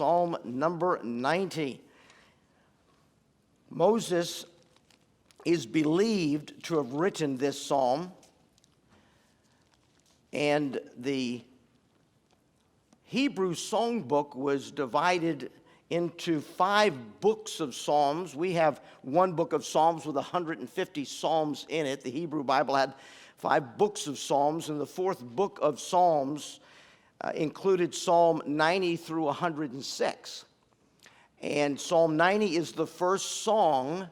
Psalm number 90. Moses is believed to have written this psalm, and the Hebrew songbook was divided into 5 books of psalms. We have one book of psalms with 150 psalms in it. The Hebrew Bible had 5 books of psalms, and the 4th book of psalms included Psalm 90 through 106. And Psalm 90 is the first song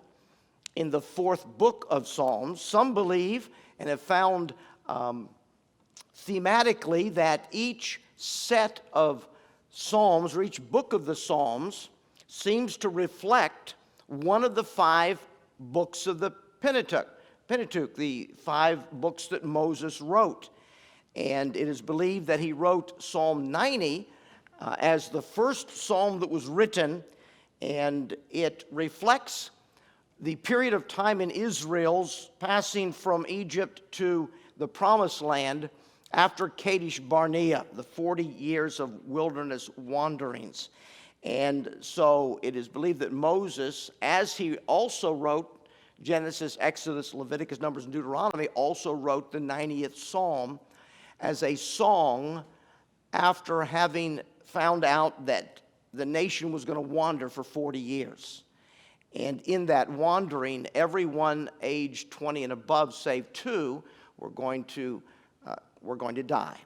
in the 4th book of Psalms. Some believe and have found thematically that each set of Psalms, or each book of the Psalms, seems to reflect one of the 5 books of the Pentateuch, the 5 books that Moses wrote. And it is believed that he wrote Psalm 90 as the first psalm that was written, and it reflects the period of time in Israel's passing from Egypt to the Promised Land after Kadesh Barnea, the 40 years of wilderness wanderings. And so it is believed that Moses, as he also wrote Genesis, Exodus, Leviticus, Numbers, and Deuteronomy, also wrote the 90th Psalm as a song after having found out that the nation was going to wander for 40 years. And in that wandering, everyone aged 20 and above, save 2, were going to die.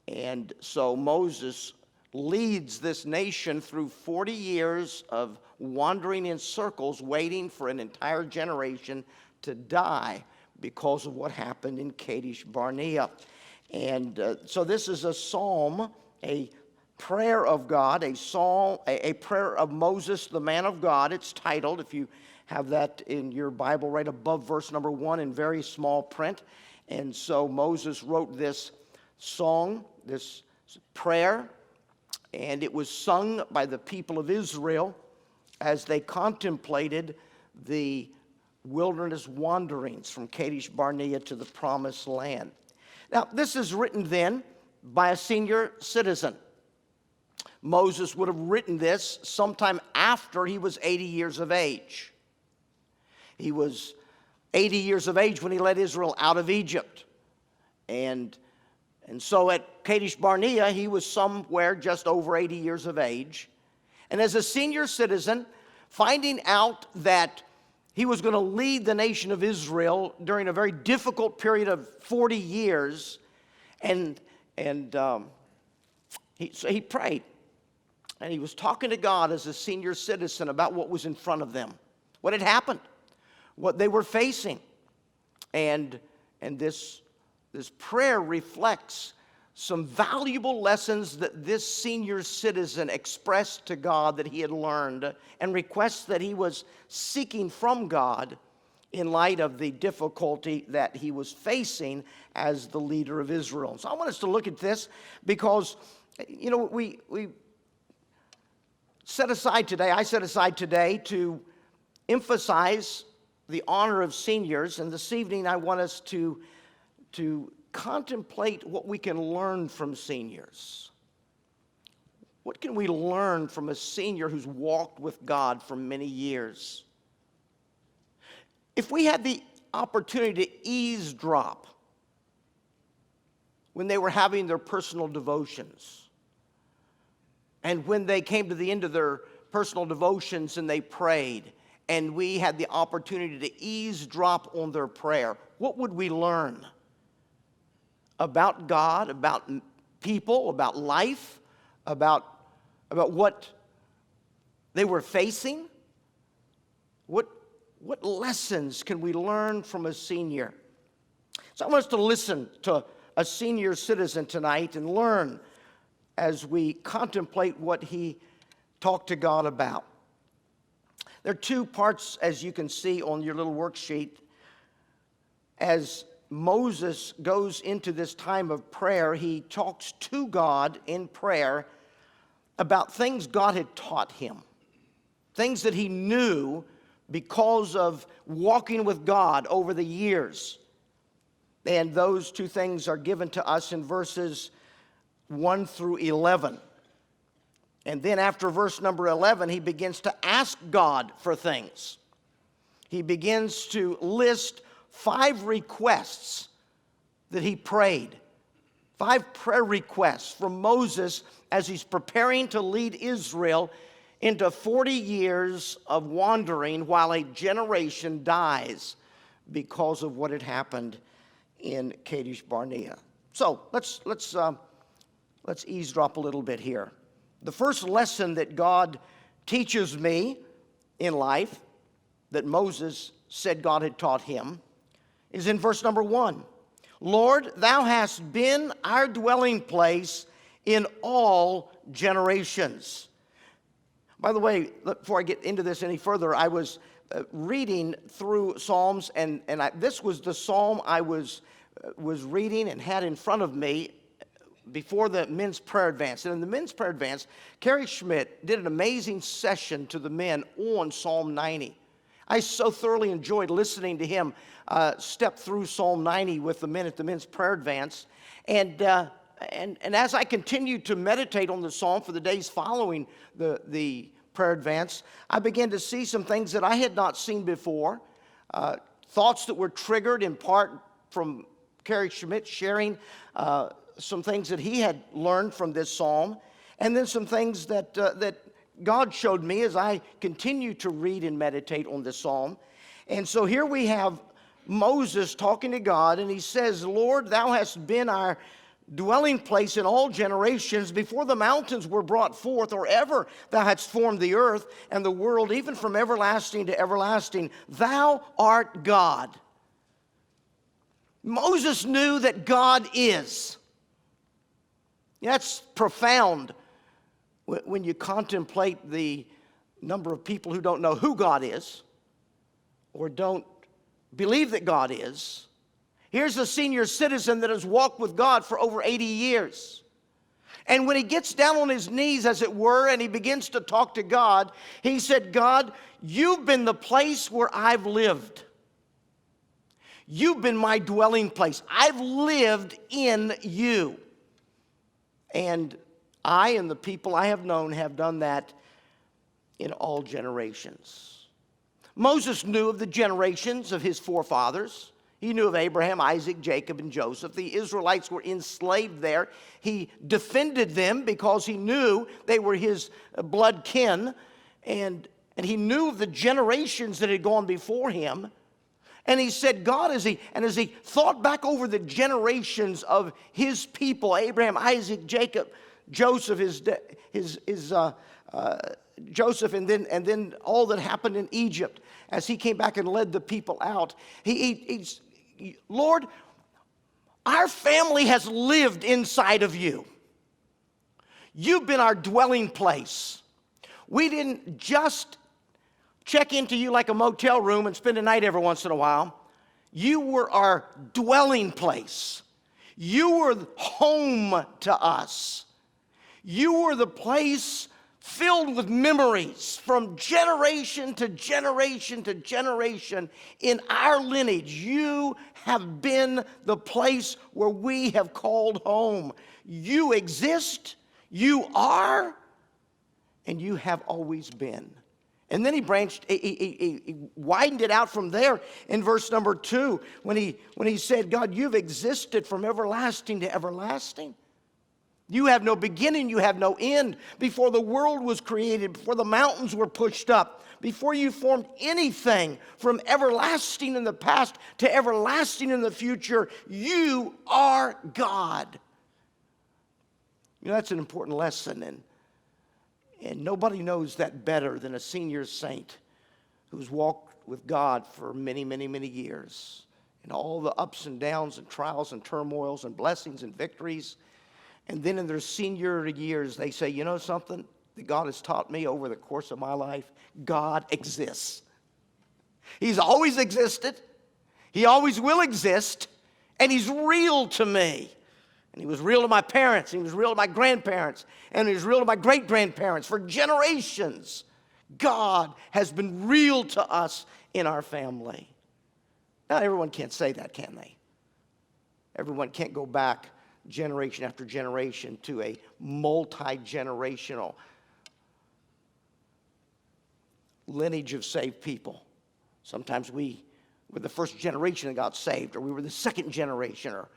And so Moses leads this nation through 40 years of wandering in circles, waiting for an entire generation to die because of what happened in Kadesh Barnea. And so this is a psalm, a prayer of God, a prayer of Moses, the man of God. It's titled, if you have that in your Bible, right above verse number 1 in very small print. And so Moses wrote this song, this prayer, and it was sung by the people of Israel as they contemplated the wilderness wanderings from Kadesh Barnea to the Promised Land. Now, this is written then by a senior citizen. Moses would have written this sometime after he was 80 years of age. He was 80 years of age when he led Israel out of Egypt. And so at Kadesh Barnea, he was somewhere just over 80 years of age. And as a senior citizen, finding out that he was going to lead the nation of Israel during a very difficult period of 40 years, so he prayed. And he was talking to God as a senior citizen about what was in front of them, what had happened, what they were facing. And this prayer reflects some valuable lessons that this senior citizen expressed to God that he had learned, and requests that he was seeking from God in light of the difficulty that he was facing as the leader of Israel. So I want us to look at this because, we set aside today, I set aside today to emphasize the honor of seniors, and this evening I want us to contemplate what we can learn from seniors. What can we learn from a senior who's walked with God for many years? If we had the opportunity to eavesdrop when they were having their personal devotions, and when they came to the end of their personal devotions and they prayed, and we had the opportunity to eavesdrop on their prayer, what would we learn about God, about people, about life, about what they were facing? What lessons can we learn from a senior? So I want us to listen to a senior citizen tonight and learn as we contemplate what he talked to God about. There are 2 parts, as you can see on your little worksheet. As Moses goes into this time of prayer, he talks to God in prayer about things God had taught him, things that he knew because of walking with God over the years. And those 2 things are given to us in verses 1 through 11. And then after verse number 11, he begins to ask God for things. He begins to list 5 requests that he prayed. 5 prayer requests from Moses as he's preparing to lead Israel into 40 years of wandering while a generation dies because of what had happened in Kadesh Barnea. So let's eavesdrop a little bit here. The first lesson that God teaches me in life that Moses said God had taught him is in verse number 1. Lord, thou hast been our dwelling place in all generations. By the way, before I get into this any further, I was reading through Psalms, and this was the psalm I was reading and had in front of me before the men's prayer advance. And in the men's prayer advance, Kerry Schmidt did an amazing session to the men on Psalm 90. I so thoroughly enjoyed listening to him step through Psalm 90 with the men at the men's prayer advance. And as I continued to meditate on the psalm for the days following the prayer advance, I began to see some things that I had not seen before, thoughts that were triggered in part from Kerry Schmidt sharing some things that he had learned from this psalm, and then some things that God showed me as I continue to read and meditate on this psalm. And so here we have Moses talking to God, and he says, Lord, thou hast been our dwelling place in all generations before the mountains were brought forth, or ever thou hadst formed the earth and the world, even from everlasting to everlasting. Thou art God. Moses knew that God is. That's profound when you contemplate the number of people who don't know who God is or don't believe that God is. Here's a senior citizen that has walked with God for over 80 years. And when he gets down on his knees, as it were, and he begins to talk to God, he said, God, you've been the place where I've lived. You've been my dwelling place. I've lived in you. And I and the people I have known have done that in all generations. Moses knew of the generations of his forefathers. He knew of Abraham, Isaac, Jacob, and Joseph. The Israelites were enslaved there. He defended them because he knew they were his blood kin. And he knew of the generations that had gone before him. And he said, God, as he thought back over the generations of his people, Abraham, Isaac, Jacob, Joseph, Joseph, and then all that happened in Egypt as he came back and led the people out. He's Lord, our family has lived inside of you. You've been our dwelling place. We didn't just check into you like a motel room and spend a night every once in a while. You were our dwelling place. You were home to us. You were the place filled with memories from generation to generation to generation. In our lineage, you have been the place where we have called home. You exist, you are, and you have always been. And then he widened it out from there in verse number 2 when he said, God, you've existed from everlasting to everlasting. You have no beginning, you have no end. Before the world was created, before the mountains were pushed up, before you formed anything, from everlasting in the past to everlasting in the future, you are God. You know, that's an important lesson, and nobody knows that better than a senior saint who's walked with God for many, many, many years. And all the ups and downs and trials and turmoils and blessings and victories. And then in their senior years, they say, you know something that God has taught me over the course of my life? God exists. He's always existed. He always will exist. And he's real to me. And he was real to my parents. He was real to my grandparents. And he was real to my great-grandparents. For generations, God has been real to us in our family. Now, everyone can't say that, can they? Everyone can't go back generation after generation to a multi-generational lineage of saved people. Sometimes we were the first generation that got saved, or we were the second generation, or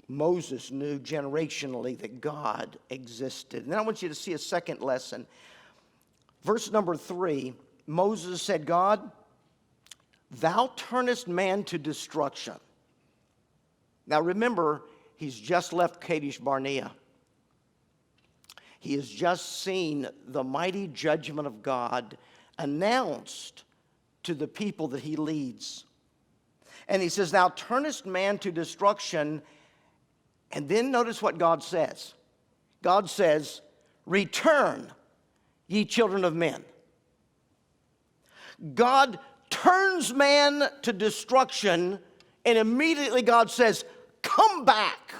Moses knew generationally that God existed. And then I want you to see a second lesson. Verse number 3, Moses said, God, thou turnest man to destruction. Now remember, he's just left Kadesh Barnea. He has just seen the mighty judgment of God announced to the people that he leads. And he says, thou turnest man to destruction. And then notice what God says. God says, return, ye children of men. God turns man to destruction, and immediately God says, come back.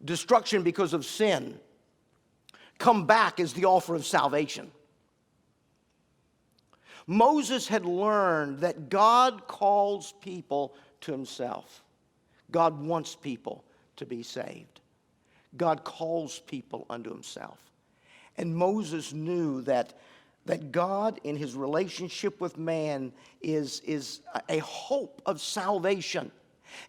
Destruction because of sin. Come back is the offer of salvation. Moses had learned that God calls people to himself. God wants people to be saved. God calls people unto himself. And Moses knew that God, in his relationship with man, is a hope of salvation.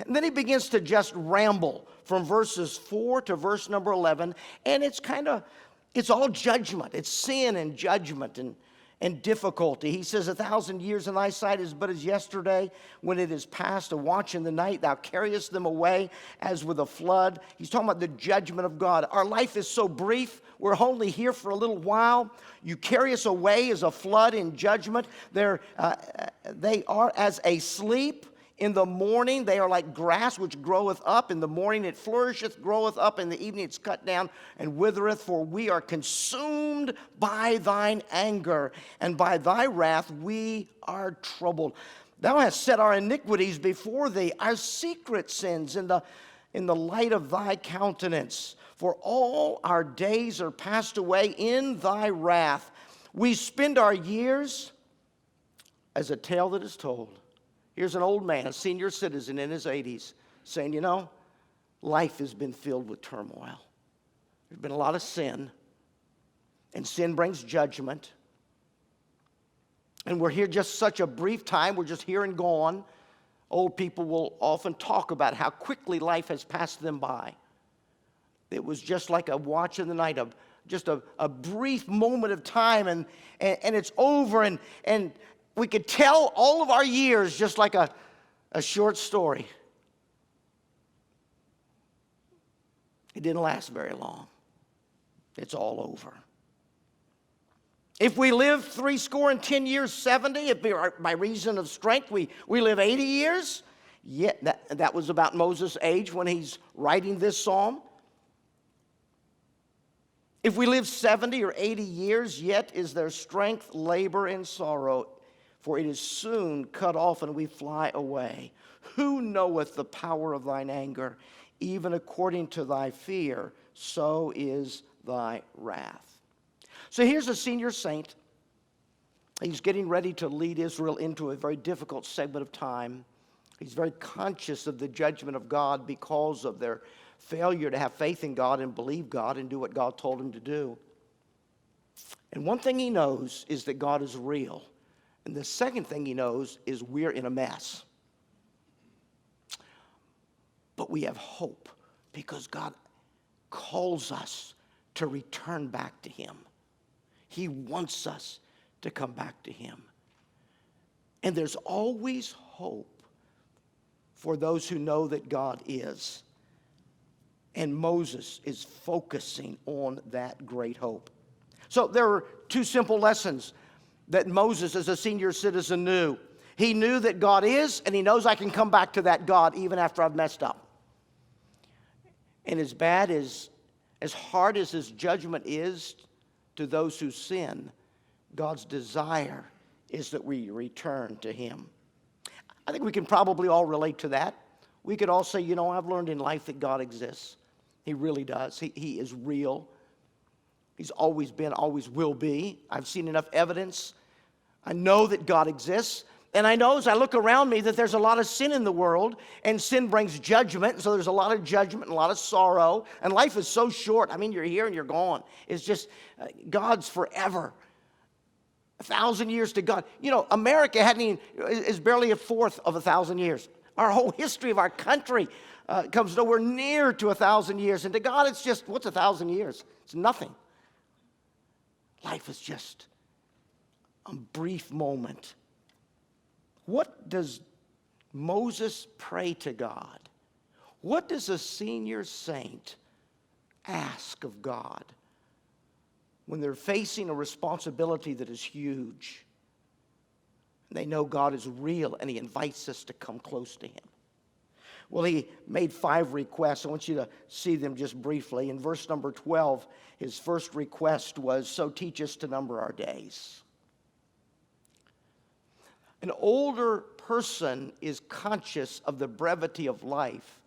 And then he begins to just ramble from verses 4 to verse number 11, and it's all judgment. It's sin and judgment and difficulty. He says, 1,000 years in thy sight is but as yesterday, when it is past, a watch in the night, thou carriest them away as with a flood. He's talking about the judgment of God. Our life is so brief. We're only here for a little while. You carry us away as a flood in judgment. They are as a sleep. In the morning they are like grass which groweth up. In the morning it flourisheth, groweth up. In the evening it's cut down and withereth. For we are consumed by thine anger, and by thy wrath we are troubled. Thou hast set our iniquities before thee, our secret sins in the light of thy countenance. For all our days are passed away in thy wrath. We spend our years as a tale that is told. Here's an old man, a senior citizen in his 80s, saying, you know, life has been filled with turmoil. There's been a lot of sin, and sin brings judgment. And we're here just such a brief time. We're just here and gone. Old people will often talk about how quickly life has passed them by. It was just like a watch in the night, just a brief moment of time, and it's over, and we could tell all of our years just like a short story. It didn't last very long. It's all over. If we live 70 years, 70, if by reason of strength we live 80 years, yet that was about Moses' age when he's writing this psalm. If we live 70 or 80 years, yet is there strength, labor, and sorrow, for it is soon cut off and we fly away. Who knoweth the power of thine anger? Even according to thy fear, so is thy wrath. So here's a senior saint. He's getting ready to lead Israel into a very difficult segment of time. He's very conscious of the judgment of God because of their failure to have faith in God and believe God and do what God told him to do. And one thing he knows is that God is real. And the second thing he knows is we're in a mess. But we have hope because God calls us to return back to him. He wants us to come back to him. And there's always hope for those who know that God is. And Moses is focusing on that great hope. So there are two simple lessons that Moses, as a senior citizen, knew. He knew that God is, and he knows I can come back to that God even after I've messed up. And as hard as his judgment is to those who sin, God's desire is that we return to him. I think we can probably all relate to that. We could all say, you know, I've learned in life that God exists. He really does. He is real. He's always been, always will be. I've seen enough evidence. I know that God exists. And I know as I look around me that there's a lot of sin in the world, and sin brings judgment. And so there's a lot of judgment and a lot of sorrow. And life is so short. I mean, you're here and you're gone. It's just, God's forever. 1,000 years to God. You know, America is barely a fourth of 1,000 years. Our whole history of our country comes nowhere near to 1,000 years. And to God, it's just, what's 1,000 years? It's nothing. Life is just a brief moment. What does Moses pray to God? What does a senior saint ask of God when they're facing a responsibility that is huge? They know God is real and he invites us to come close to him. Well, he made 5 requests. I want you to see them just briefly. In verse number 12, his first request was, so teach us to number our days. An older person is conscious of the brevity of life.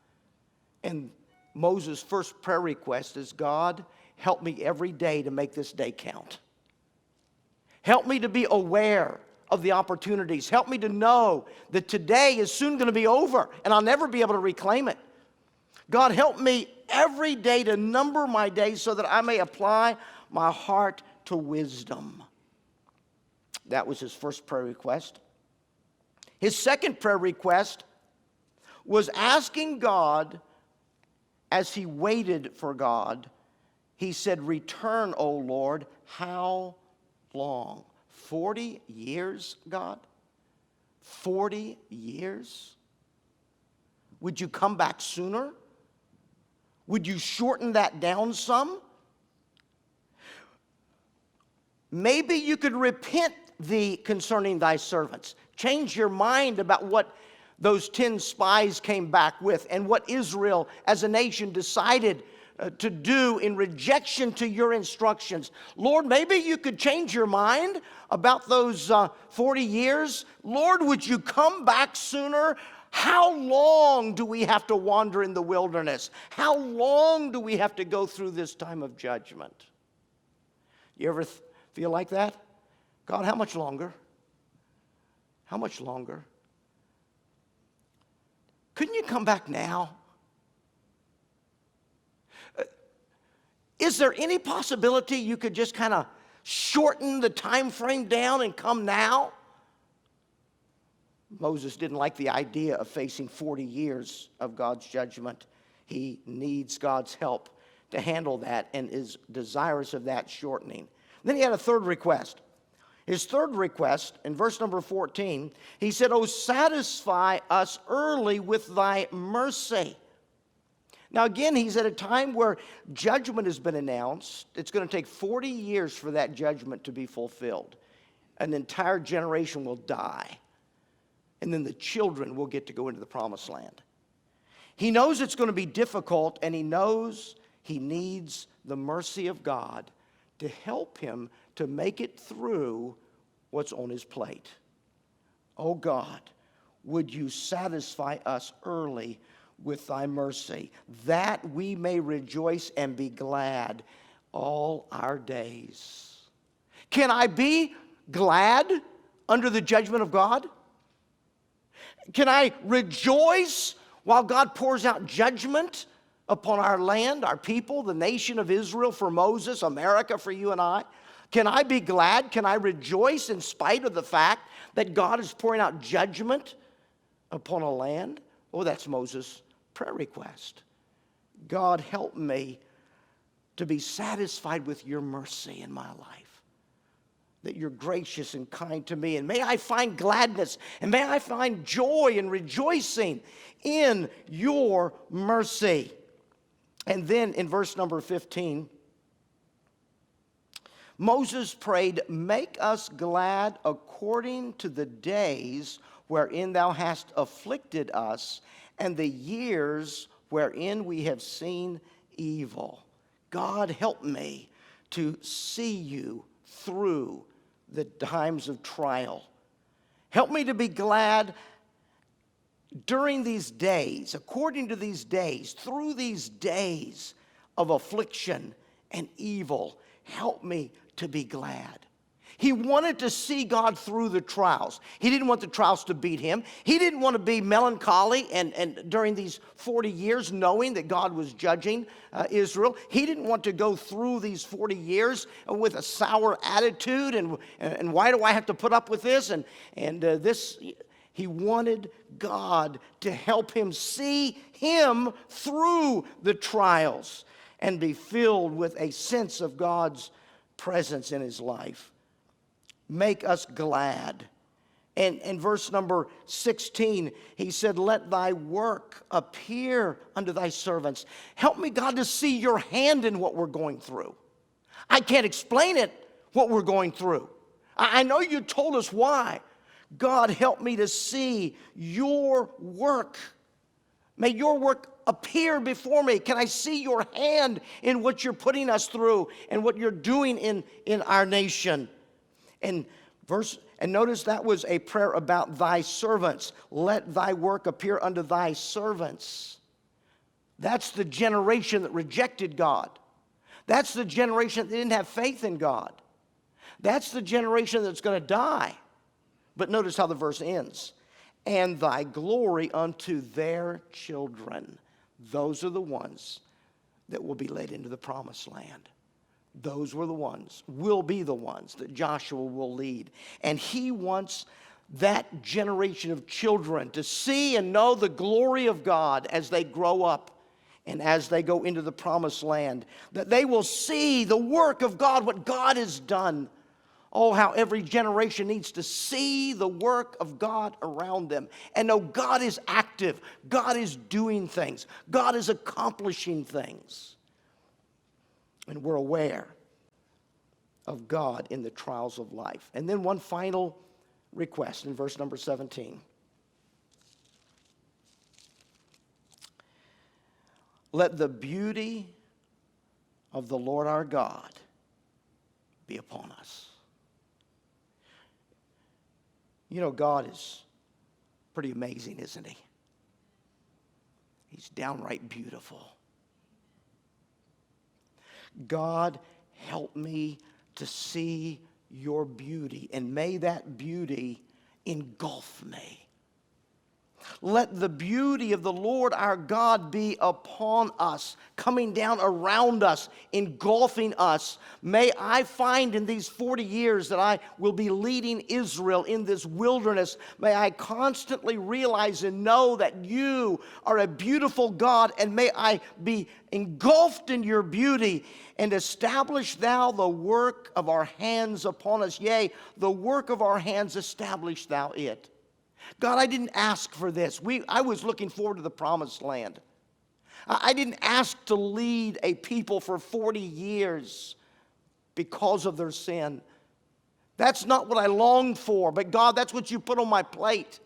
And Moses' first prayer request is, God, help me every day to make this day count. Help me to be aware of the opportunities. Help me to know that today is soon going to be over and I'll never be able to reclaim it. God, help me every day to number my days so that I may apply my heart to wisdom. That was his first prayer request. His second prayer request was asking God, as he waited for God, he said, return, O Lord, how long? 40 years, God? 40 years? Would you come back sooner? Would you shorten that down some? Maybe you could repent thee concerning thy servants. Change your mind about what those 10 spies came back with and what Israel as a nation decided to do in rejection to your instructions. Lord, maybe you could change your mind about those 40 years. Lord, would you come back sooner? How long do we have to wander in the wilderness? How long do we have to go through this time of judgment? You ever feel like that? God, how much longer? How much longer? Couldn't you come back now? Is there any possibility you could just kind of shorten the time frame down and come now? Moses didn't like the idea of facing 40 years of God's judgment. He needs God's help to handle that and is desirous of that shortening. Then he had a third request. His third request, in verse number 14, he said, "O satisfy us early with thy mercy." Now again, he's at a time where judgment has been announced. It's going to take 40 years for that judgment to be fulfilled. An entire generation will die. And then the children will get to go into the promised land. He knows it's going to be difficult, and he knows he needs the mercy of God to help him to make it through what's on his plate. Oh God, would you satisfy us early with thy mercy, that we may rejoice and be glad all our days. Can I be glad under the judgment of God? Can I rejoice while God pours out judgment upon our land, our people, the nation of Israel for Moses, America for you and I? Can I be glad? Can I rejoice in spite of the fact that God is pouring out judgment upon a land? Oh, that's Moses' prayer request. God, help me to be satisfied with your mercy in my life, that you're gracious and kind to me, and may I find gladness, and may I find joy and rejoicing in your mercy. And then in verse number 15, Moses prayed, "Make us glad according to the days wherein thou hast afflicted us, and the years wherein we have seen evil." God, help me to see you through the times of trial. Help me to be glad during these days, according to these days, through these days of affliction and evil. Help me to be glad. He wanted to see God through the trials. He didn't want the trials to beat him. He didn't want to be melancholy and during these 40 years knowing that God was judging Israel. He didn't want to go through these 40 years with a sour attitude and why do I have to put up with this? He wanted God to help him see him through the trials and be filled with a sense of God's presence in his life. Make us glad. And in verse number 16, he said, let thy work appear unto thy servants. Help me, God, to see your hand in what we're going through. I can't explain it, what we're going through. I know you told us why. God, help me to see your work. May your work appear before me. Can I see your hand in what you're putting us through and what you're doing in our nation? And notice that was a prayer about thy servants. Let thy work appear unto thy servants. That's the generation that rejected God. That's the generation that didn't have faith in God. That's the generation that's going to die. But notice how the verse ends. And thy glory unto their children. Those are the ones that will be led into the promised land. Those will be the ones that Joshua will lead. And he wants that generation of children to see and know the glory of God as they grow up and as they go into the promised land. That they will see the work of God, what God has done. Oh, how every generation needs to see the work of God around them and know God is active. God is doing things. God is accomplishing things. And we're aware of God in the trials of life. And then one final request in verse number 17. Let the beauty of the Lord our God be upon us. You know, God is pretty amazing, isn't he? He's downright beautiful. God, help me to see your beauty, and may that beauty engulf me. Let the beauty of the Lord our God be upon us, coming down around us, engulfing us. May I find in these 40 years that I will be leading Israel in this wilderness, may I constantly realize and know that you are a beautiful God, and may I be engulfed in your beauty, and establish thou the work of our hands upon us. Yea, the work of our hands establish thou it. God, I didn't ask for this. I was looking forward to the promised land. I didn't ask to lead a people for 40 years because of their sin. That's not what I longed for. But God, that's what you put on my plate.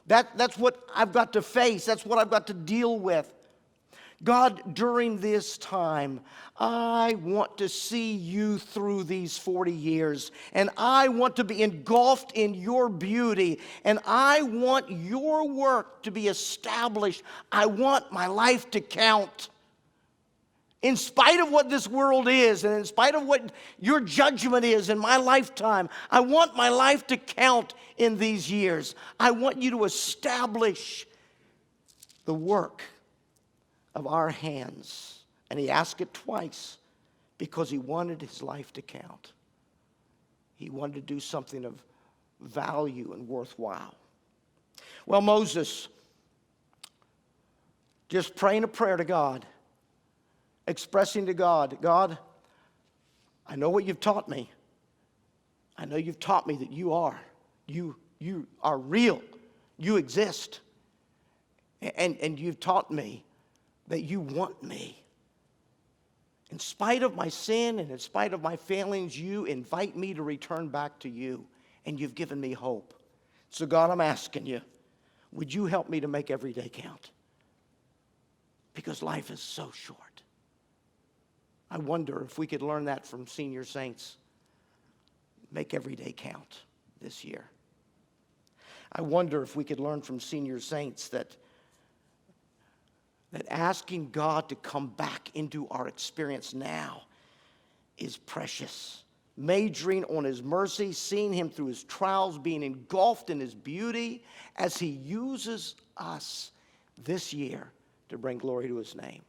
That's what I've got to face. That's what I've got to deal with. God, during this time, I want to see you through these 40 years. And I want to be engulfed in your beauty. And I want your work to be established. I want my life to count. In spite of what this world is, and in spite of what your judgment is in my lifetime, I want my life to count in these years. I want you to establish the work of our hands. And he asked it twice because he wanted his life to count. He wanted to do something of value and worthwhile. Well, Moses, just praying a prayer to God, expressing to God, God, I know what you've taught me. I know you've taught me that you are real. You exist. And you've taught me that you want me. In spite of my sin and in spite of my failings, you invite me to return back to you, and you've given me hope. So God, I'm asking you, would you help me to make every day count? Because life is so short. I wonder if we could learn that from senior saints. Make every day count this year. I wonder if we could learn from senior saints that asking God to come back into our experience now is precious majoring on his mercy, seeing him through his trials, being engulfed in his beauty as he uses us this year to bring glory to his name.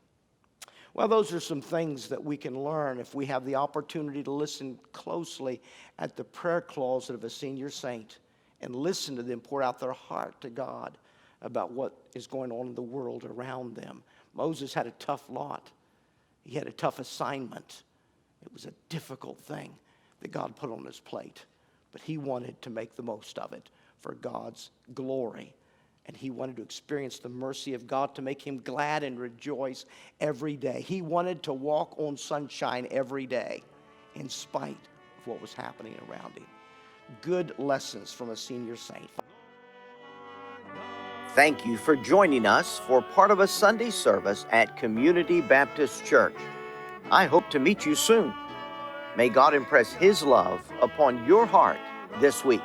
Well, those are some things that we can learn if we have the opportunity to listen closely at the prayer closet of a senior saint and listen to them pour out their heart to God about what is going on in the world around them. Moses had a tough lot. He had a tough assignment. It was a difficult thing that God put on his plate, but he wanted to make the most of it for God's glory. And he wanted to experience the mercy of God to make him glad and rejoice every day. He wanted to walk on sunshine every day in spite of what was happening around him. Good lessons from a senior saint. Thank you for joining us for part of a Sunday service at Community Baptist Church. I hope to meet you soon. May God impress his love upon your heart this week.